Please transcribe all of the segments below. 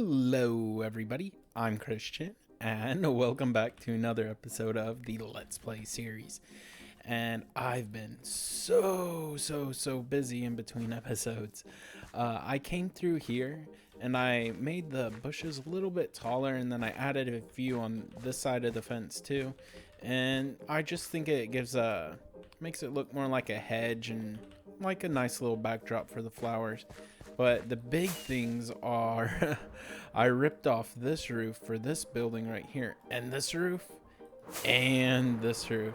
Hello everybody, I'm Christian, and welcome back to another episode of the Let's Play series. And I've been so busy in between episodes. I came through here and I made the bushes a little bit taller, and then I added a few on this side of the fence too. And I just think it makes it look more like a hedge and like a nice little backdrop for the flowers. But the big things are I ripped off this roof for this building right here, and this roof, and this roof.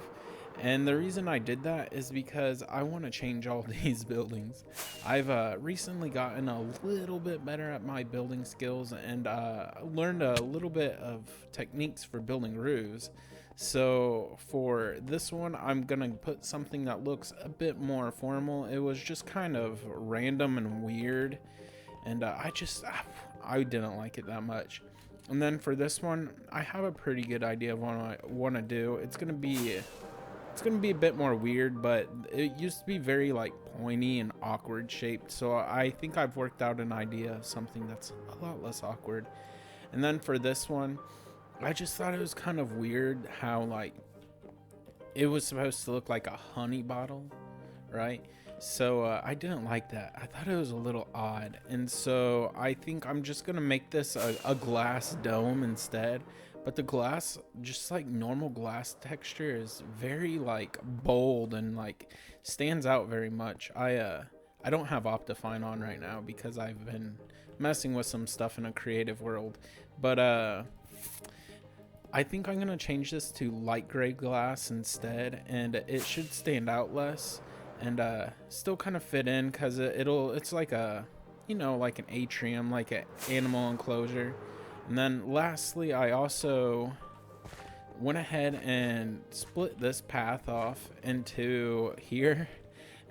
And the reason I did that is because I want to change all these buildings. I've recently gotten a little bit better at my building skills, and learned a little bit of techniques for building roofs. So for this one, I'm gonna put something that looks a bit more formal. It was just kind of random and weird, and I didn't like it that much. And then for this one, I have a pretty good idea of what I want to do. It's gonna be a bit more weird, but it used to be very like pointy and awkward shaped. So I think I've worked out an idea of something that's a lot less awkward. And then for this one, I just thought it was kind of weird how like it was supposed to look like a honey bottle, right? So I didn't like that. I thought it was a little odd. And so I think I'm just gonna make this a glass dome instead. But the glass, just like normal glass texture, is very like bold and like stands out very much. I don't have OptiFine on right now because I've been messing with some stuff in a creative world. But I think I'm gonna change this to light gray glass instead, and it should stand out less and still kind of fit in, because it's like a, you know, like an atrium, like an animal enclosure. And then lastly, I also went ahead and split this path off into here.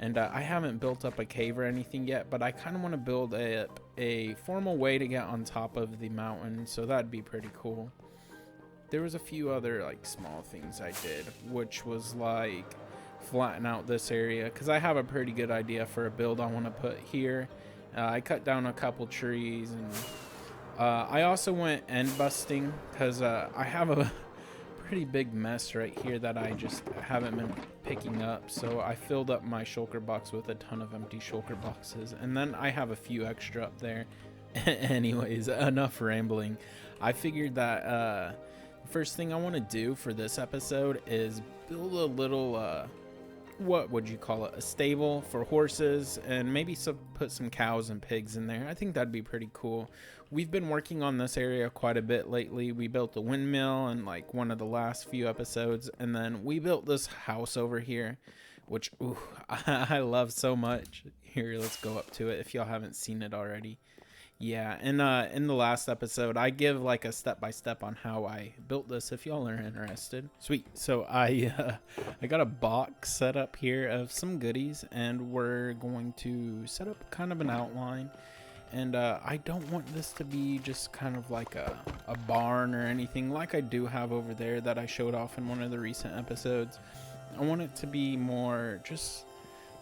And I haven't built up a cave or anything yet, but I kind of want to build a formal way to get on top of the mountain, so that'd be pretty cool. There was a few other like small things I did, which was like flatten out this area, because I have a pretty good idea for a build I want to put here. I cut down a couple trees, and I also went end busting because I have a pretty big mess right here that I just haven't been picking up. So I filled up my shulker box with a ton of empty shulker boxes, and then I have a few extra up there. Anyways, enough rambling. I figured that first thing I want to do for this episode is build a little what would you call it, a stable for horses, and maybe put some cows and pigs in there. I think that'd be pretty cool. We've been working on this area quite a bit lately. We built a windmill in like one of the last few episodes, and then we built this house over here, which I love so much. Here, let's go up to it if y'all haven't seen it already. Yeah, and in the last episode, I give like a step-by-step on how I built this if y'all are interested. Sweet. So I got a box set up here of some goodies, and we're going to set up kind of an outline. And I don't want this to be just kind of like a barn or anything like I do have over there that I showed off in one of the recent episodes. I want it to be more just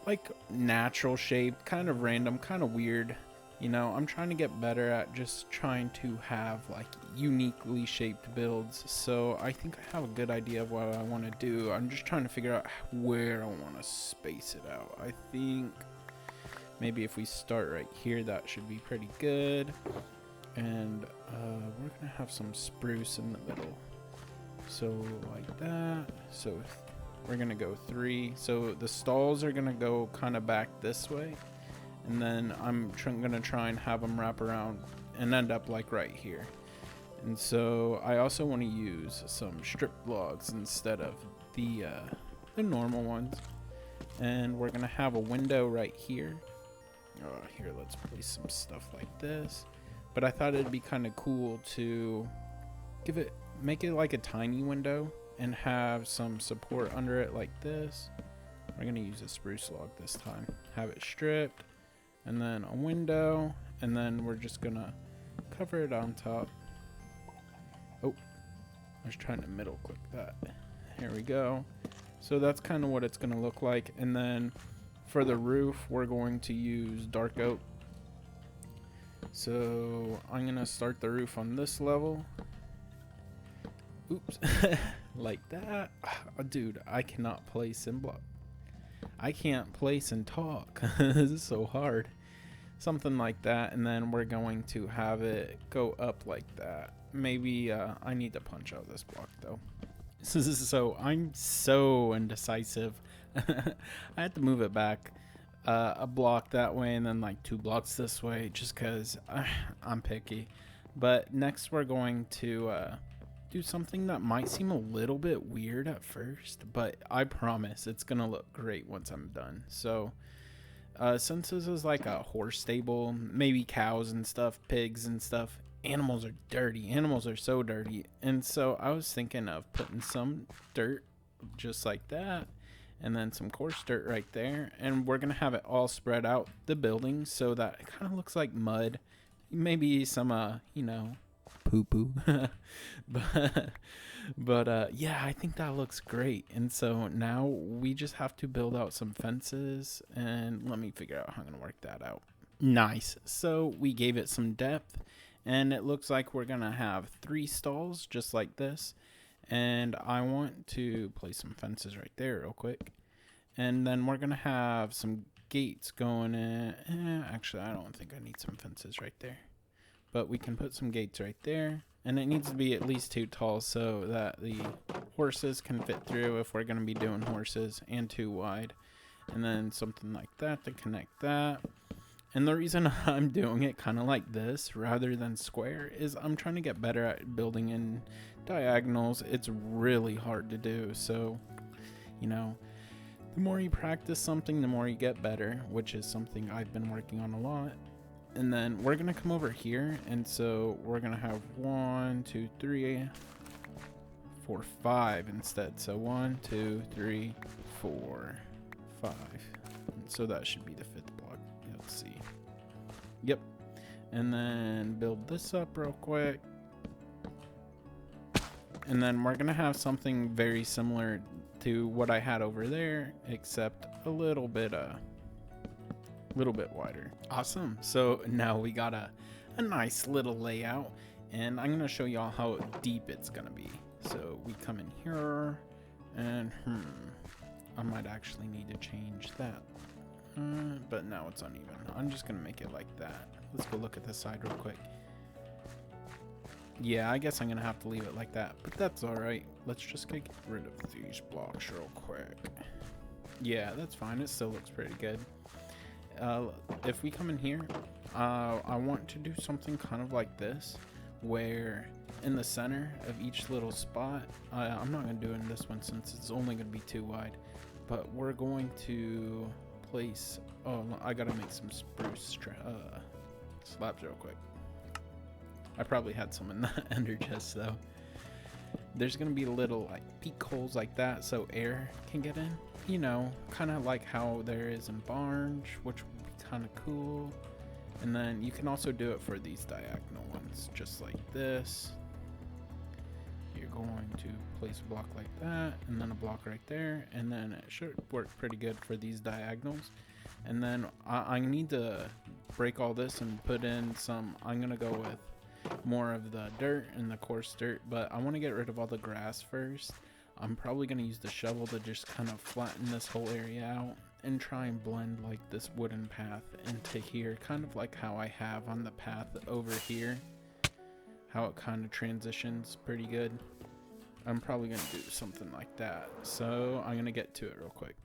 like natural shaped, kind of random, kind of weird. You know, I'm trying to get better at just trying to have like uniquely shaped builds. So I think I have a good idea of what I want to do. I'm just trying to figure out where I want to space it out. I think maybe if we start right here, that should be pretty good. And we're going to have some spruce in the middle. So like that. So we're going to go 3. So the stalls are going to go kind of back this way. And then I'm gonna try and have them wrap around and end up like right here. And so I also want to use some strip logs instead of the normal ones. And we're gonna have a window right here. Here, let's place some stuff like this. But I thought it'd be kind of cool to make it like a tiny window and have some support under it like this. We're gonna use a spruce log this time. Have it stripped. And then a window, and then we're just gonna cover it on top. Oh, I was trying to middle click that. Here we go. So that's kind of what it's gonna look like. And then for the roof, we're going to use dark oak. So I'm gonna start the roof on this level. Oops. Like that. Dude, I cannot place and block. I can't place and talk. This is so hard. Something like that, and then we're going to have it go up like that. Maybe I need to punch out this block though. So I'm so indecisive. I had to move it back a block that way and then like 2 blocks this way just because I'm picky. But next we're going to do something that might seem a little bit weird at first, but I promise it's gonna look great once I'm done. So since this is like a horse stable, maybe cows and stuff, pigs and stuff, animals are dirty. Animals are so dirty. And so I was thinking of putting some dirt just like that, and then some coarse dirt right there, and we're gonna have it all spread out the building so that it kind of looks like mud, maybe some you know, poo poo. but yeah, I think that looks great. And so now we just have to build out some fences, and let me figure out how I'm gonna work that out. Nice. So we gave it some depth, and it looks like we're gonna have 3 stalls just like this. And I want to place some fences right there real quick, and then we're gonna have some gates going in. Actually, I don't think I need some fences right there, but we can put some gates right there, and it needs to be at least 2 tall so that the horses can fit through if we're gonna be doing horses, and 2 wide, and then something like that to connect that. And the reason I'm doing it kind of like this rather than square is I'm trying to get better at building in diagonals. It's really hard to do. So, you know, the more you practice something, the more you get better, which is something I've been working on a lot. And then we're going to come over here. And so we're going to have 1, 2, 3, 4, 5 instead. So 1, 2, 3, 4, 5. So that should be the 5th block. Let's see. Yep. And then build this up real quick. And then we're gonna have something very similar to what I had over there, except a little bit wider. Awesome. So now we got a nice little layout, and I'm gonna show y'all how deep it's gonna be. So we come in here, and I might actually need to change that. But now it's uneven. I'm just gonna make it like that. Let's go look at this side real quick. Yeah, I guess I'm gonna have to leave it like that, but that's alright. Let's just get rid of these blocks real quick. Yeah, that's fine. It still looks pretty good. If we come in here, I want to do something kind of like this, where in the center of each little spot, I'm not gonna do it in this one since it's only gonna be 2 wide, but we're going to place, I gotta make some spruce slabs real quick. I probably had some in the ender chest though. There's gonna be little like peak holes like that so air can get in, you know, kind of like how there is in barns, which would be kind of cool. And then you can also do it for these diagonal ones, just like this. You're going to place a block like that, and then a block right there, and then it should work pretty good for these diagonals. And then I need to break all this and put in some, I'm gonna go with more of the dirt and the coarse dirt, but I want to get rid of all the grass first. I'm probably going to use the shovel to just kind of flatten this whole area out and try and blend like this wooden path into here, kind of like how I have on the path over here, how it kind of transitions pretty good. I'm probably going to do something like that, so I'm going to get to it real quick.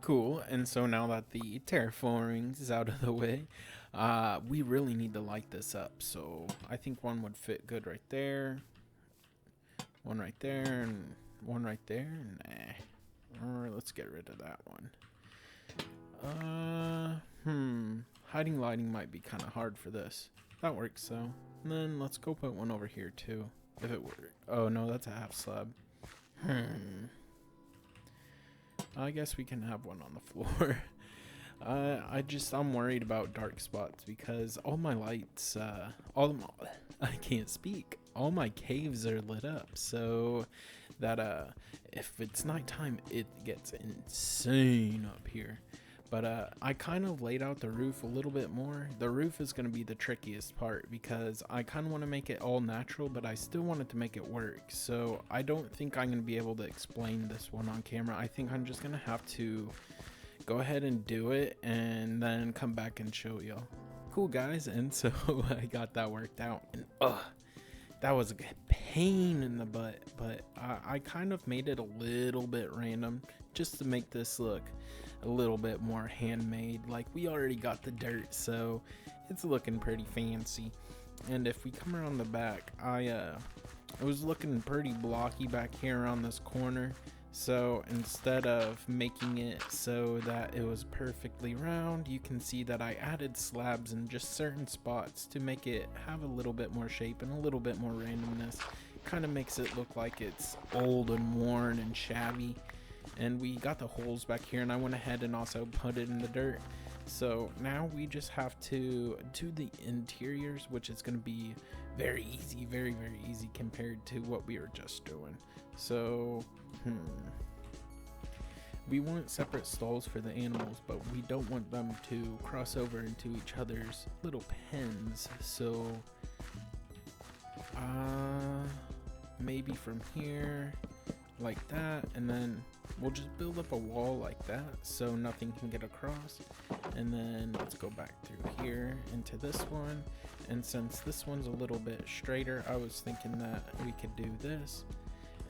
Cool. And so now that the terraforming is out of the way, we really need to light this up. So I think one would fit good right there, one right there, and one right there. Nah, or let's get rid of that one. Hiding lighting might be kind of hard for this. That works though. And then let's go put one over here too, if it works. Oh no, that's a half slab. I guess we can have one on the floor. I'm worried about dark spots because all my lights, I can't speak. All my caves are lit up, so that if it's nighttime, it gets insane up here. But I kind of laid out the roof a little bit more. The roof is going to be the trickiest part because I kind of want to make it all natural, but I still wanted to make it work. So I don't think I'm going to be able to explain this one on camera. I think I'm just going to have to go ahead and do it and then come back and show y'all. Cool, guys. And so I got that worked out. And that was a pain in the butt, but I kind of made it a little bit random just to make this look a little bit more handmade. Like, we already got the dirt, so it's looking pretty fancy. And if we come around the back, it was looking pretty blocky back here around this corner. So instead of making it so that it was perfectly round, you can see that I added slabs in just certain spots to make it have a little bit more shape and a little bit more randomness. Kind of makes it look like it's old and worn and shabby. And we got the holes back here, and I went ahead and also put it in the dirt. So now we just have to do the interiors, which is going to be very easy, very easy compared to what we were just doing. So we want separate stalls for the animals, but we don't want them to cross over into each other's little pens. So maybe from here like that, and then we'll just build up a wall like that so nothing can get across. And then let's go back through here into this one, and since this one's a little bit straighter, I was thinking that we could do this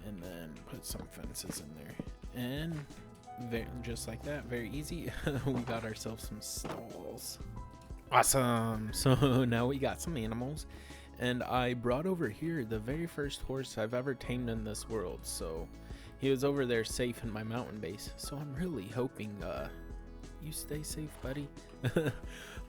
and then put some fences in there, and just like that, very easy. We got ourselves some stalls. Awesome. So now we got some animals, and I brought over here the very first horse I've ever tamed in this world. So he was over there safe in my mountain base, so I'm really hoping you stay safe, buddy.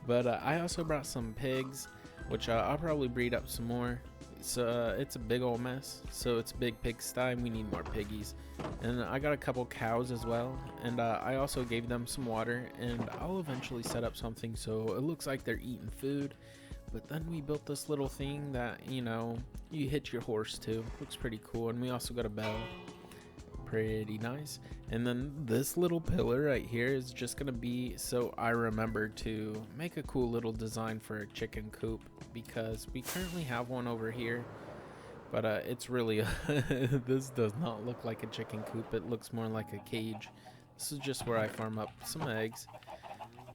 But I also brought some pigs, which I'll probably breed up some more. It's a big old mess, so it's a big pigsty. We need more piggies. And I got a couple cows as well, and I also gave them some water, and I'll eventually set up something so it looks like they're eating food. But then we built this little thing that, you know, you hitch your horse to. Looks pretty cool. And we also got a bell. Pretty nice. And then this little pillar right here is just gonna be so I remember to make a cool little design for a chicken coop, because we currently have one over here, but it's really this does not look like a chicken coop. It looks more like a cage. This is just where I farm up some eggs.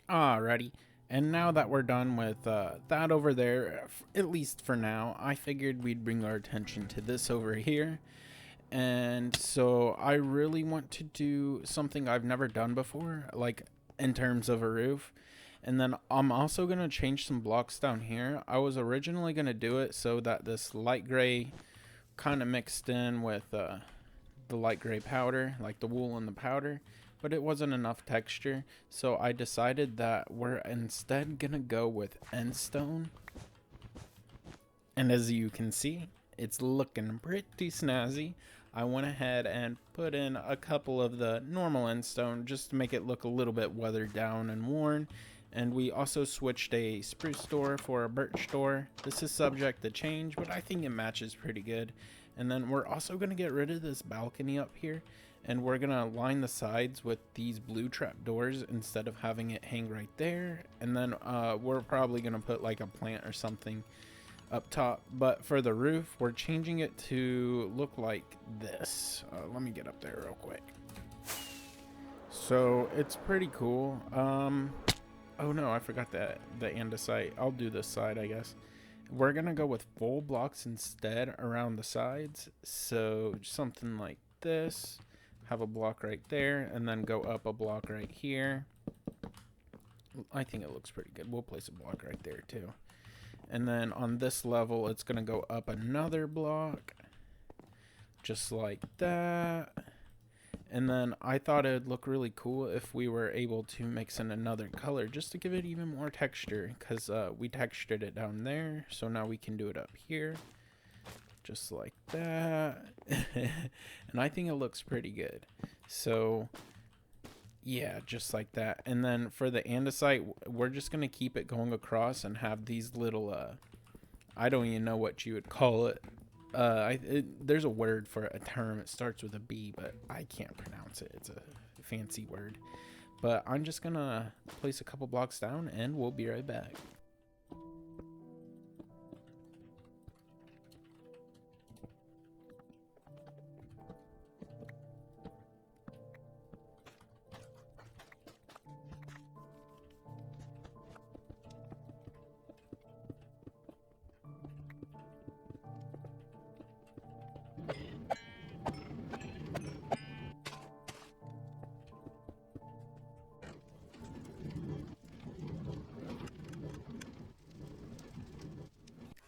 Alrighty. And now that we're done with that over there, at least for now, I figured we'd bring our attention to this over here. And so I really want to do something I've never done before, like in terms of a roof. And then I'm also going to change some blocks down here. I was originally going to do it so that this light gray kind of mixed in with the light gray powder, like the wool and the powder, but it wasn't enough texture. So I decided that we're instead going to go with end stone. And as you can see, it's looking pretty snazzy. I went ahead and put in a couple of the normal end stone just to make it look a little bit weathered down and worn. And we also switched a spruce door for a birch door. This is subject to change, but I think it matches pretty good. And then we're also going to get rid of this balcony up here, and we're going to line the sides with these blue trap doors instead of having it hang right there. And then we're probably going to put like a plant or something up top. But for the roof, we're changing it to look like this. Let me get up there real quick. So it's pretty cool. Oh no, I forgot the andesite. I'll do this side, I guess. We're gonna go with full blocks instead around the sides. So something like this. Have a block right there, and then go up a block right here. I think it looks pretty good. We'll place a block right there too. And then on this level, it's going to go up another block, just like that. And then I thought it would look really cool if we were able to mix in another color just to give it even more texture, because we textured it down there. So now we can do it up here, just like that. And I think it looks pretty good. So Yeah, just like that. And then for the andesite, we're just gonna keep it going across and have these little I don't even know what you would call it. There's a word for it, a term. It starts with a B, but I can't pronounce it. It's a fancy word. But I'm just gonna place a couple blocks down and we'll be right back.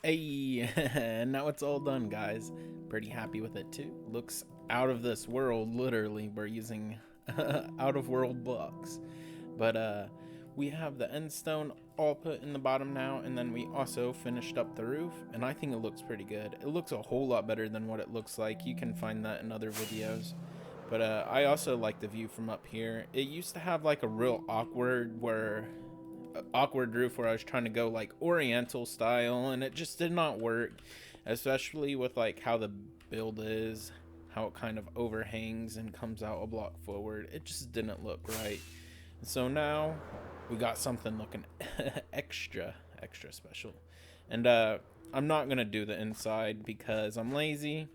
Hey, now it's all done, guys. Pretty happy with it too. Looks out of this world, literally. We're using out of world blocks. But we have the end stone all put in the bottom now, and then we also finished up the roof, and I think it looks pretty good. It looks a whole lot better than what it looks like. You can find that in other videos. But I also like the view from up here. It used to have like a real awkward roof where I was trying to go like oriental style, and it just did not work, especially with like how the build is, how it kind of overhangs and comes out a block forward. It just didn't look right. So now we got something looking extra special. And I'm not gonna do the inside because I'm lazy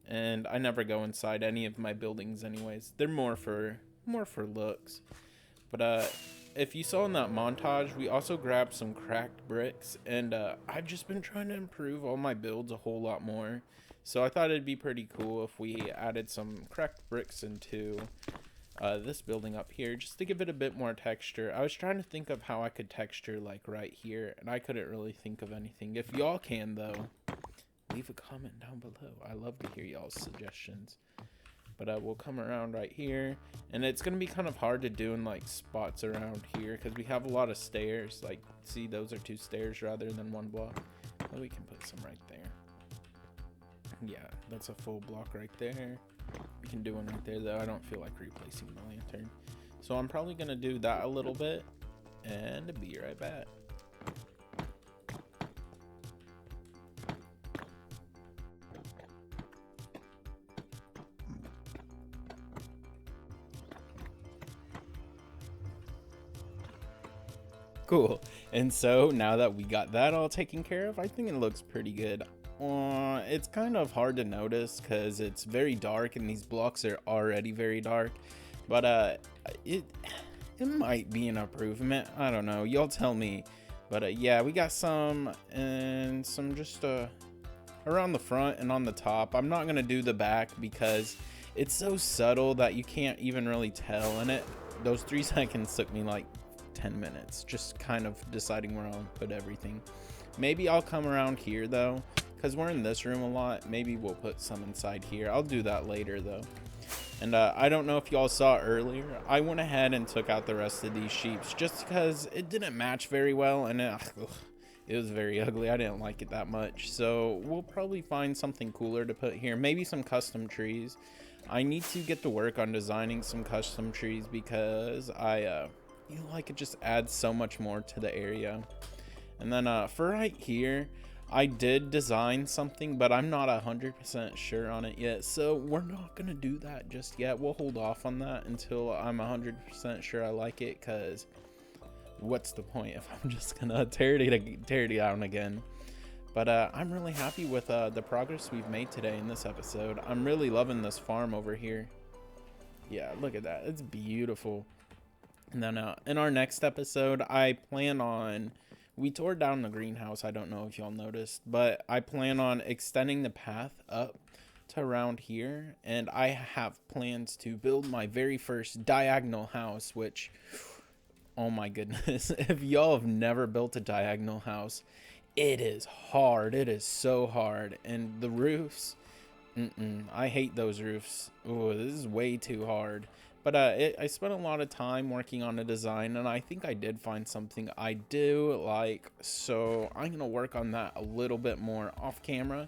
and I never go inside any of my buildings anyways. They're more for looks. But if you saw in that montage, we also grabbed some cracked bricks, and I've just been trying to improve all my builds a whole lot more. So I thought it'd be pretty cool if we added some cracked bricks into this building up here, just to give it a bit more texture. I was trying to think of how I could texture like right here, and I couldn't really think of anything. If y'all can though, leave a comment down below. I love to hear y'all's suggestions. But we'll come around right here, and it's gonna be kind of hard to do in like spots around here because we have a lot of stairs. Like, see, those are 2 stairs rather than 1 block. Well, we can put some right there. Yeah, that's a full block right there. We can do one right there, though. I don't feel like replacing the lantern, so I'm probably gonna do that a little bit and be right back. Cool. And so now that we got that all taken care of, I think it looks pretty good. It's kind of hard to notice because it's very dark and these blocks are already very dark. But it might be an improvement. I don't know. Y'all tell me. But yeah, we got some and some just around the front and on the top. I'm not gonna do the back because it's so subtle that you can't even really tell. And those 3 seconds took me like 10 minutes just kind of deciding where I'll put everything. Maybe I'll come around here though, because we're in this room a lot. Maybe we'll put some inside here. I'll do that later though. And I don't know if y'all saw earlier, I went ahead and took out the rest of these sheeps just because it didn't match very well, and it was very ugly. I didn't like it that much. So we'll probably find something cooler to put here. Maybe some custom trees. I need to get to work on designing some custom trees because I feel like it just adds so much more to the area. And then for right here, I did design something, but I'm not 100% sure on it yet, so we're not gonna do that just yet. We'll hold off on that until I'm 100% sure I like it, because what's the point if I'm just gonna tear it down again? But I'm really happy with the progress we've made today in this episode. I'm really loving this farm over here. Yeah, look at that. It's beautiful. And then in our next episode, I plan on... We tore down the greenhouse, I don't know if y'all noticed, but I plan on extending the path up to around here, and I have plans to build my very first diagonal house, which, oh my goodness, if y'all have never built a diagonal house, it is hard. It is so hard. And the roofs, I hate those roofs. Oh, this is way too hard. But I spent a lot of time working on a design, and I think I did find something I do like. So I'm going to work on that a little bit more off camera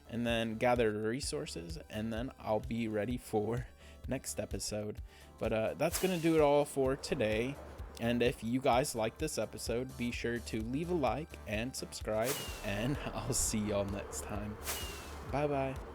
and then gather resources, and then I'll be ready for next episode. But that's gonna do it all for today. And if you guys like this episode, be sure to leave a like and subscribe, and I'll see y'all next time. Bye bye.